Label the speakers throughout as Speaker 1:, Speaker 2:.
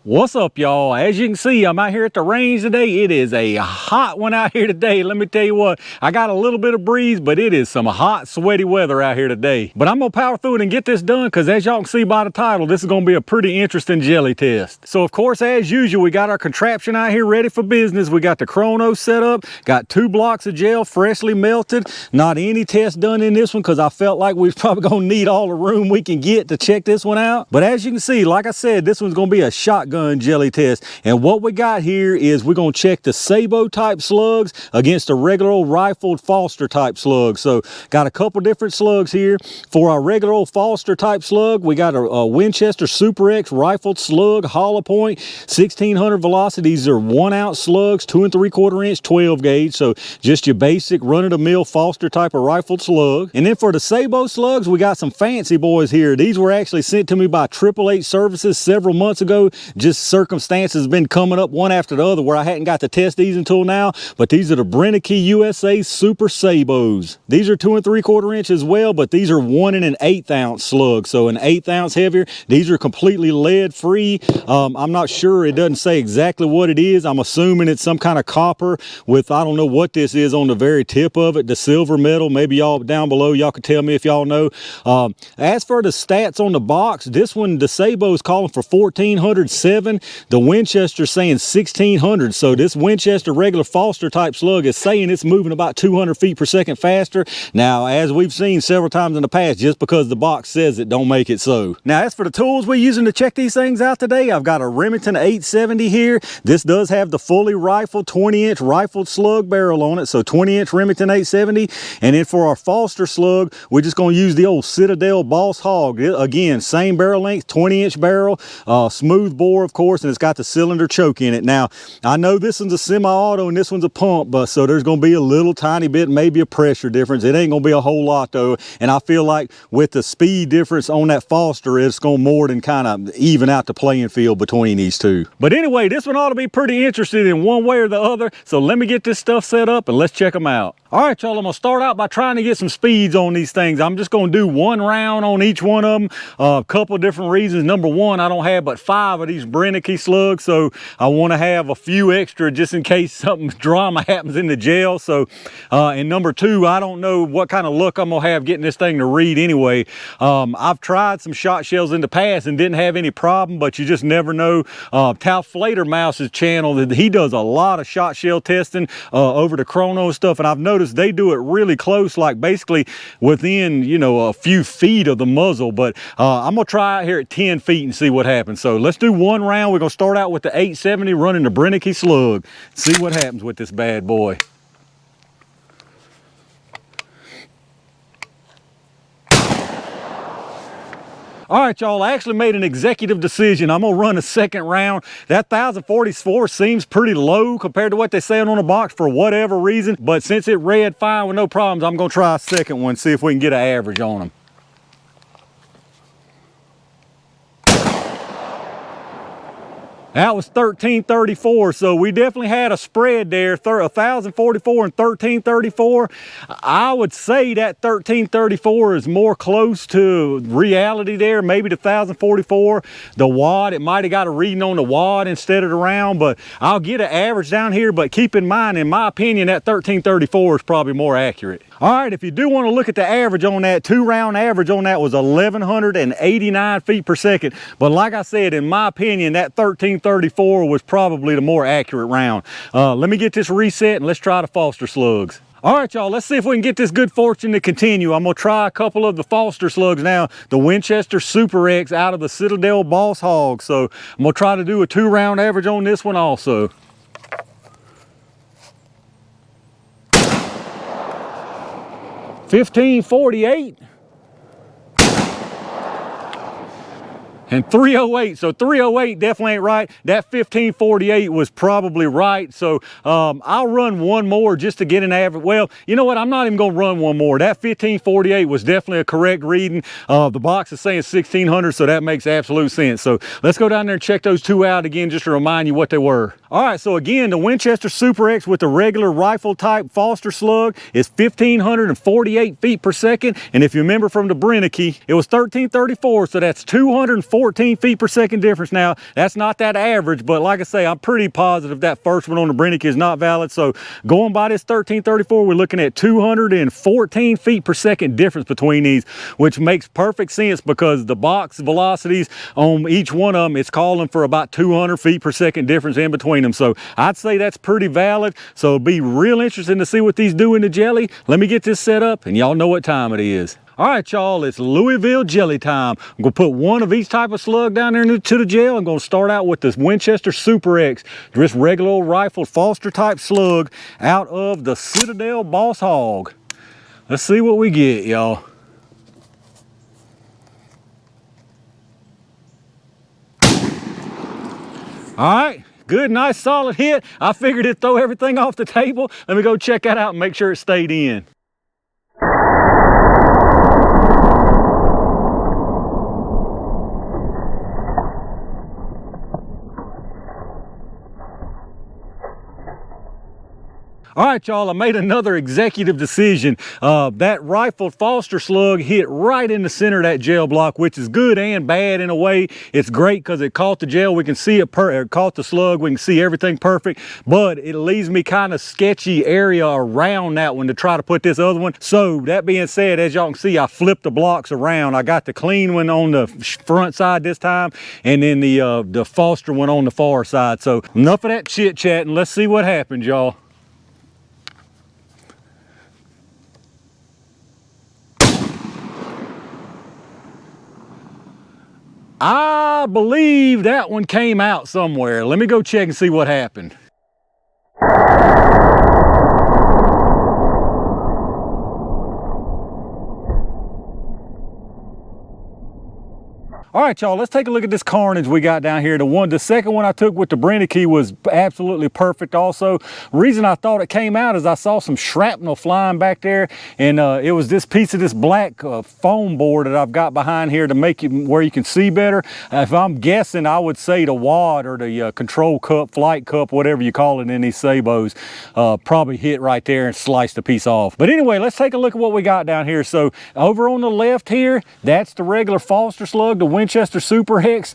Speaker 1: What's up, y'all? As you can see, I'm out here at the range today. It is a hot one out here today. Let me tell you what, I got a little bit of breeze, but it is some hot, sweaty weather out here today. But I'm gonna power through it and get this done, because as y'all can see by the title, this is gonna be a pretty interesting jelly test. So of course, as usual, we got our contraption out here ready for business. We got the chrono set up, got 2 blocks of gel freshly melted. Not any test done in this one, because I felt like we was probably gonna need all the room we can get to check this one out. But as you can see, like I said, this one's gonna be a shotgun jelly test, and what we got here is we're going to check the Sabot type slugs against a regular old rifled Foster type slug. So got a couple different slugs here. For our regular old Foster type slug, we got a Winchester Super X rifled slug, hollow point, 1600 velocity. These are 1 ounce slugs, 2 3/4 inch 12 gauge, so just your basic run-of-the-mill Foster type of rifled slug. And then for the Sabot slugs, we got some fancy boys here. These were actually sent to me by 888 Services several months ago. Just circumstances been coming up one after the other where I hadn't got to test these until now. But these are the Brenneke USA Super Sabots. These are 2 3/4 inch as well, but these are 1 1/8 ounce slugs, so an 1/8 ounce heavier. These are completely lead free. I'm not sure, it doesn't say exactly what it is. I'm assuming it's some kind of copper with, I don't know what this is on the very tip of it, the silver metal. Maybe y'all down below, y'all can tell me if y'all know. As for the stats on the box, this one, the Sabot's calling for 1407. The Winchester saying 1600. So this Winchester regular Foster type slug is saying it's moving about 200 feet per second faster. Now, as we've seen several times in the past, just because the box says it don't make it so. Now, as for the tools we're using to check these things out today, I've got a Remington 870 here. This does have the fully rifled 20-inch rifled slug barrel on it, so 20-inch Remington 870. And then for our Foster slug, we're just going to use the old Citadel Boss Hog. Again, same barrel length, 20-inch barrel, smooth bore, of course, and it's got the cylinder choke in it. Now, I know this one's a semi-auto and this one's a pump, but so there's going to be a little tiny bit, maybe a pressure difference. It ain't going to be a whole lot though, and I feel like with the speed difference on that Foster, it's going to more than kind of even out the playing field between these two. But anyway, this one ought to be pretty interesting in one way or the other, so let me get this stuff set up and let's check them out. All right, y'all, I'm going to start out by trying to get some speeds on these things. I'm just going to do 1 round on each one of them. A couple of different reasons. Number one, I don't have but 5 of these Brenneke slugs, so I want to have a few extra just in case something drama happens in the gel. So, and number two, I don't know what kind of luck I'm going to have getting this thing to read anyway. I've tried some shot shells in the past and didn't have any problem, but you just never know. Tal Flatermouse's channel, he does a lot of shot shell testing over the chrono stuff, and I've noticed they do it really close, like basically within, you know, a few feet of the muzzle. But I'm gonna try out here at 10 feet and see what happens. So let's do 1 round. We're gonna start out with the 870 running the Brenneke slug. See what happens with this bad boy. All right, y'all, I actually made an executive decision. I'm gonna run a 2nd round. That 1044 seems pretty low compared to what they're saying on the box for whatever reason, but since it read fine with no problems, I'm gonna try a 2nd one, see if we can get an average on them. That was 1334, so we definitely had a spread there, 1044 and 1334. I would say that 1334 is more close to reality there, maybe the 1044. The wad, it might have got a reading on the wad instead of the round, but I'll get an average down here. But keep in mind, in my opinion, that 1334 is probably more accurate. All right, if you do want to look at the average on that, 2-round average on that was 1189 feet per second. But like I said, in my opinion, that 1334 was probably the more accurate round. Let me get this reset and let's try the Foster slugs. All right, y'all, let's see if we can get this good fortune to continue. I'm gonna try a couple of the Foster slugs now, the Winchester Super X out of the Citadel Boss Hog. So I'm gonna try to do a 2-round average on this one also. $15.48 and 308. So 308 definitely ain't right. That 1548 was probably right. So I'll run 1 more just to get an average. Well, you know what? I'm not even gonna run 1 more. That 1548 was definitely a correct reading. The box is saying 1600, so that makes absolute sense. So let's go down there and check those 2 out again just to remind you what they were. All right, so again, the Winchester Super X with the regular rifle type Foster slug is 1548 feet per second. And if you remember from the Brenneke, it was 1334, so that's 240 14 feet per second difference. Now, that's not that average, but like I say, I'm pretty positive that first one on the Brenneke is not valid. So going by this 1334, we're looking at 214 feet per second difference between these, which makes perfect sense because the box velocities on each one of them, it's calling for about 200 feet per second difference in between them. So I'd say that's pretty valid. So it'll be real interesting to see what these do in the jelly. Let me get this set up and y'all know what time it is. All right, y'all, it's Louisville jelly time. I'm gonna put one of each type of slug down there to the gel. I'm gonna start out with this Winchester Super X, just regular old rifle Foster type slug out of the Citadel Boss Hog. Let's see what we get, y'all. All right, good, nice, solid hit. I figured it'd throw everything off the table. Let me go check that out and make sure it stayed in. All right, y'all, I made another executive decision. That rifled Foster slug hit right in the center of that gel block, which is good and bad in a way. It's great because it caught the gel. We can see it, caught the slug. We can see everything perfect, but it leaves me kind of sketchy area around that one to try to put this other one. So that being said, as y'all can see, I flipped the blocks around. I got the clean one on the front side this time, and then the Foster one on the far side. So enough of that chit chatting. Let's see what happens, y'all. I believe that one came out somewhere. Let me go check and see what happened. All right, y'all, let's take a look at this carnage we got down here. The second one I took with the Brenneke was absolutely perfect also. Reason I thought it came out is I saw some shrapnel flying back there, and it was this piece of this black foam board that I've got behind here to make it where you can see better. If I'm guessing, I would say the wad or the control cup, flight cup, whatever you call it in these Sabots, probably hit right there and sliced the piece off. But anyway, let's take a look at what we got down here. So over on the left here, that's the regular Foster slug, the Winchester Super X.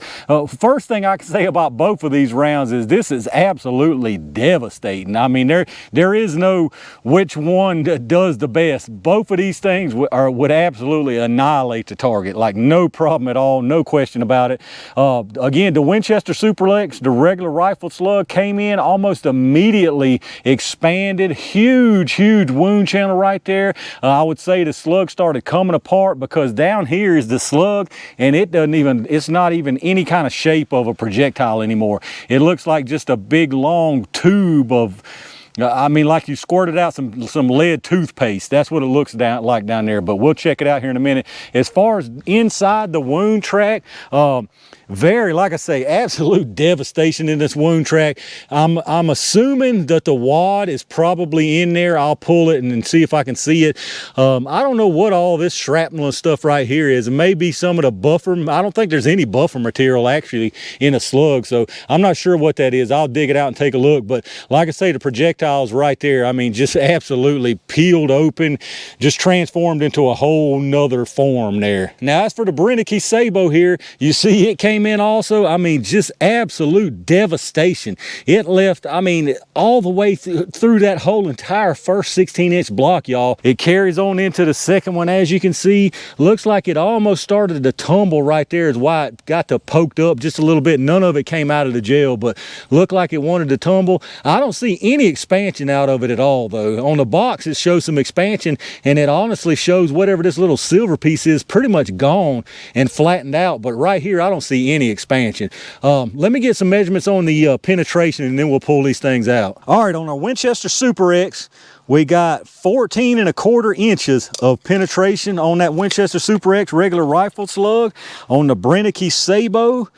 Speaker 1: First thing I can say about both of these rounds is this is absolutely devastating. I mean, there is no which one does the best. Both of these things would absolutely annihilate the target, like no problem at all, no question about it. Again, the Winchester Super X, the regular rifle slug, came in almost immediately, expanded, huge wound channel right there. I would say the slug started coming apart because down here is the slug, and it's not even any kind of shape of a projectile anymore. It looks like just a big long tube of, I mean, like you squirted out some lead toothpaste. That's what it looks like down there, but we'll check it out here in a minute. As far as inside the wound track, like I say, absolute devastation in this wound track. I'm assuming that the wad is probably in there. I'll pull it and see if I can see it. I don't know what all this shrapnel and stuff right here is. It may be some of the buffer. I don't think there's any buffer material actually in a slug, so I'm not sure what that is. I'll dig it out and take a look, but like I say, the projectile's right there. I mean, just absolutely peeled open, just transformed into a whole nother form there. Now, as for the Brenneke Sabot here, you see it came in also. I mean, just absolute devastation. It left, I mean, all the way through that whole entire first 16-inch block, y'all. It carries on into the second one, as you can see. Looks like it almost started to tumble right there, is why it got to poked up just a little bit. None of it came out of the gel, but looked like it wanted to tumble. I don't see any expansion out of it at all, though. On the box, it shows some expansion, and it honestly shows whatever this little silver piece is pretty much gone and flattened out, but right here, I don't see any expansion. Let me get some measurements on the penetration, and then we'll pull these things out. All right, on our Winchester Super X, we got 14 1/4 inches of penetration on that Winchester Super X regular rifle slug. On the Brenneke Sabot,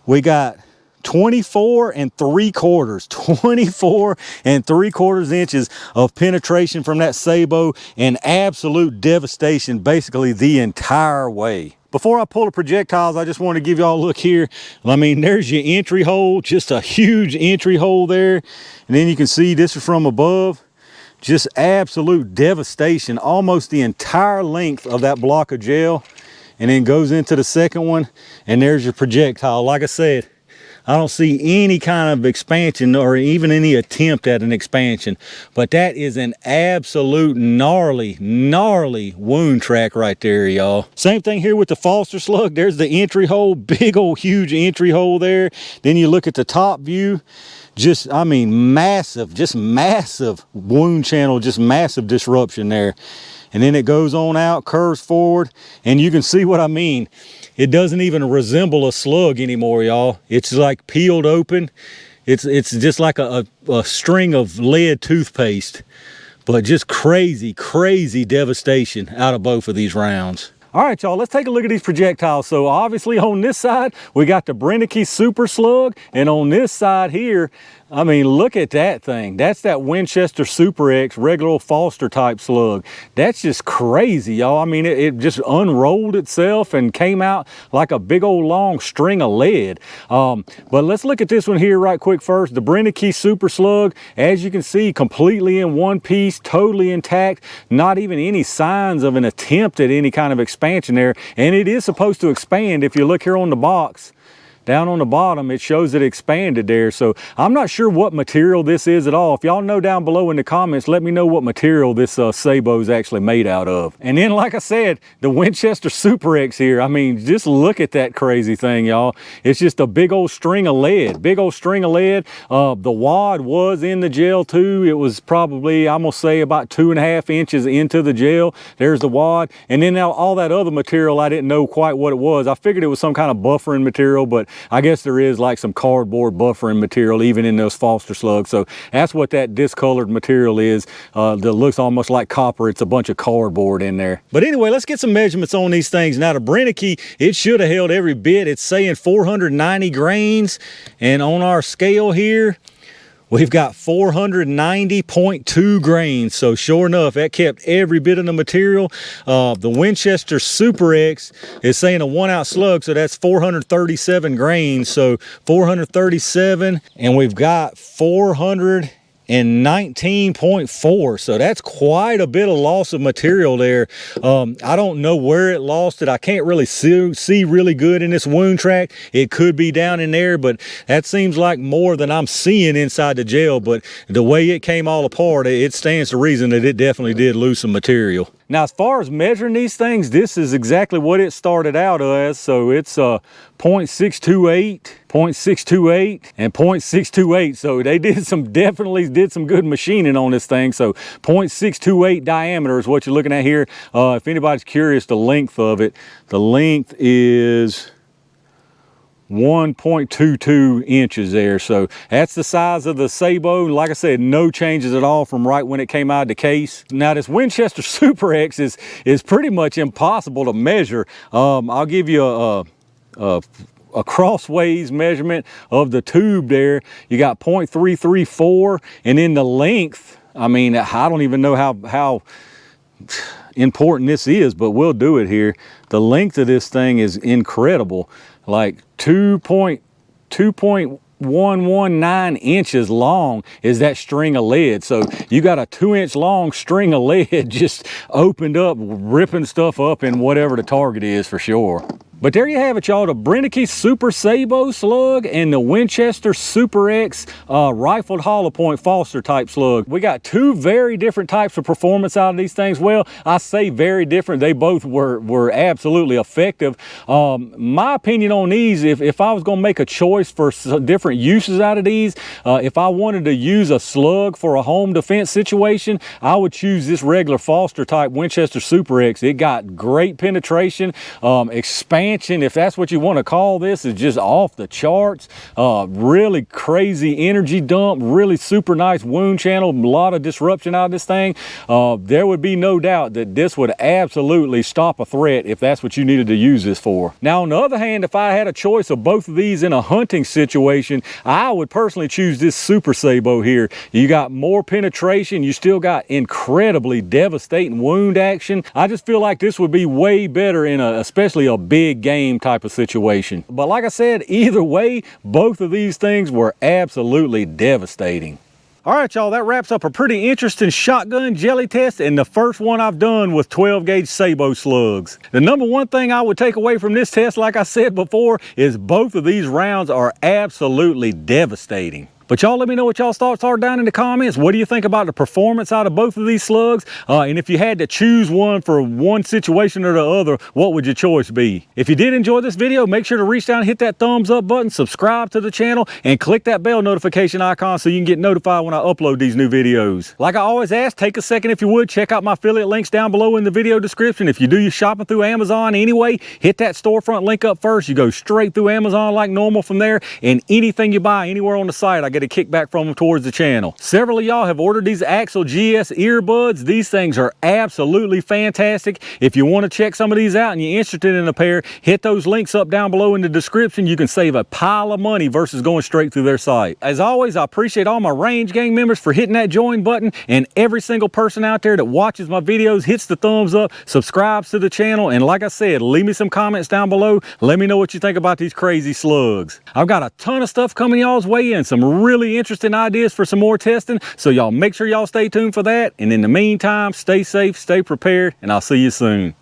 Speaker 1: we got 24 3/4 inches of penetration from that Sabot, and absolute devastation basically the entire way. Before I pull the projectiles, I just want to give y'all a look here. I mean, there's your entry hole, just a huge entry hole there. And then you can see this is from above. Just absolute devastation, almost the entire length of that block of gel. and then goes into the second one, and there's your projectile. Like I said, I don't see any kind of expansion or even any attempt at an expansion, but that is an absolute gnarly wound track right there, y'all. Same thing here with the Foster slug. There's the entry hole, big old huge entry hole there. Then you look at the top view, just, I mean, massive, just massive wound channel, just massive disruption there. And then it goes on out, curves forward, and you can see what I mean. It doesn't even resemble a slug anymore, y'all. It's like peeled open. It's just like a string of lead toothpaste, but just crazy devastation out of both of these rounds. All right, y'all, let's take a look at these projectiles. So obviously on this side, we got the Brenneke Super Slug, and on this side here, I mean, look at that thing. That's that Winchester Super X, regular old Foster type slug. That's just crazy, y'all. I mean, it just unrolled itself and came out like a big old long string of lead. But let's look at this one here right quick first. The Brenneke Super Slug, as you can see, completely in one piece, totally intact, not even any signs of an attempt at any kind of expansion there. And it is supposed to expand. If you look here on the box, down on the bottom, it shows it expanded there. So I'm not sure what material this is at all. If y'all know down below in the comments, let me know what material this Sabot is actually made out of. And then, like I said, the Winchester Super X here, I mean, just look at that crazy thing, y'all. It's just a big old string of lead, big old string of lead. The wad was in the gel too. It was probably, I'm gonna say, about 2.5 inches into the gel. There's the wad. And then now all that other material, I didn't know quite what it was. I figured it was some kind of buffering material, but I guess there is like some cardboard buffering material even in those Foster slugs. So that's what that discolored material is. That looks almost like copper. It's a bunch of cardboard in there. But anyway, let's get some measurements on these things. Now the Brenneke, it should have held every bit. It's saying 490 grains. And on our scale here, we've got 490.2 grains. So sure enough, that kept every bit of the material. The Winchester Super X is saying a 1-ounce slug, so that's 437 grains. So 437, and we've got 419.4, so that's quite a bit of loss of material there. I don't know where it lost it. I can't really see really good in this wound track. It could be down in there, but that seems like more than I'm seeing inside the gel. But the way it came all apart, it stands to reason that it definitely did lose some material. Now, as far as measuring these things, this is exactly what it started out as. So it's 0.628, 0.628, and 0.628. So they definitely did some good machining on this thing. So 0.628 diameter is what you're looking at here. If anybody's curious, the length of it, the length is 1.22 inches there. So that's the size of the Sabot. Like I said, no changes at all from right when it came out of the case. Now this Winchester Super X is pretty much impossible to measure. I'll give you a crossways measurement of the tube there. You got 0.334, and then the length, I mean, I don't even know how important this is, but we'll do it here. The length of this thing is incredible, like 2.119 inches long is that string of lead. So you got a 2-inch long string of lead just opened up, ripping stuff up in whatever the target is for sure. But there you have it, y'all. The Brenneke Super Sabot slug and the Winchester Super X rifled hollow point Foster type slug. We got two very different types of performance out of these things. Well, I say very different. They both were absolutely effective. My opinion on these, if I was gonna make a choice for different uses out of these, if I wanted to use a slug for a home defense situation, I would choose this regular Foster type Winchester Super X. It got great penetration, expansion, if that's what you want to call this, is just off the charts. Really crazy energy dump, really super nice wound channel, a lot of disruption out of this thing. There would be no doubt that this would absolutely stop a threat if that's what you needed to use this for. Now on the other hand, if I had a choice of both of these in a hunting situation, I would personally choose this Super Sabot here. You got more penetration, you still got incredibly devastating wound action. I just feel like this would be way better in especially a big game type of situation. But like I said, either way, both of these things were absolutely devastating. All right, y'all, that wraps up a pretty interesting shotgun jelly test and the first one I've done with 12 gauge Sabot slugs. The number one thing I would take away from this test, like I said before, is both of these rounds are absolutely devastating. But y'all let me know what y'all's thoughts are down in the comments. What do you think about the performance out of both of these slugs? And if you had to choose one for one situation or the other, what would your choice be? If you did enjoy this video, make sure to reach down and hit that thumbs up button, subscribe to the channel, and click that bell notification icon so you can get notified when I upload these new videos. Like I always ask, take a second if you would, check out my affiliate links down below in the video description. If you do your shopping through Amazon anyway, hit that storefront link up first. You go straight through Amazon like normal from there, and anything you buy anywhere on the site, I get a kickback from them towards the channel. Several of y'all have ordered these Axel GS earbuds. These things are absolutely fantastic. If you want to check some of these out and you're interested in a pair, hit those links up down below in the description. You can save a pile of money versus going straight through their site. As always, I appreciate all my Range Gang members for hitting that join button, and every single person out there that watches my videos, hits the thumbs up, subscribes to the channel, and like I said, leave me some comments down below. Let me know what you think about these crazy slugs. I've got a ton of stuff coming y'all's way and some really interesting ideas for some more testing, so y'all make sure y'all stay tuned for that. And in the meantime, stay safe, stay prepared, and I'll see you soon.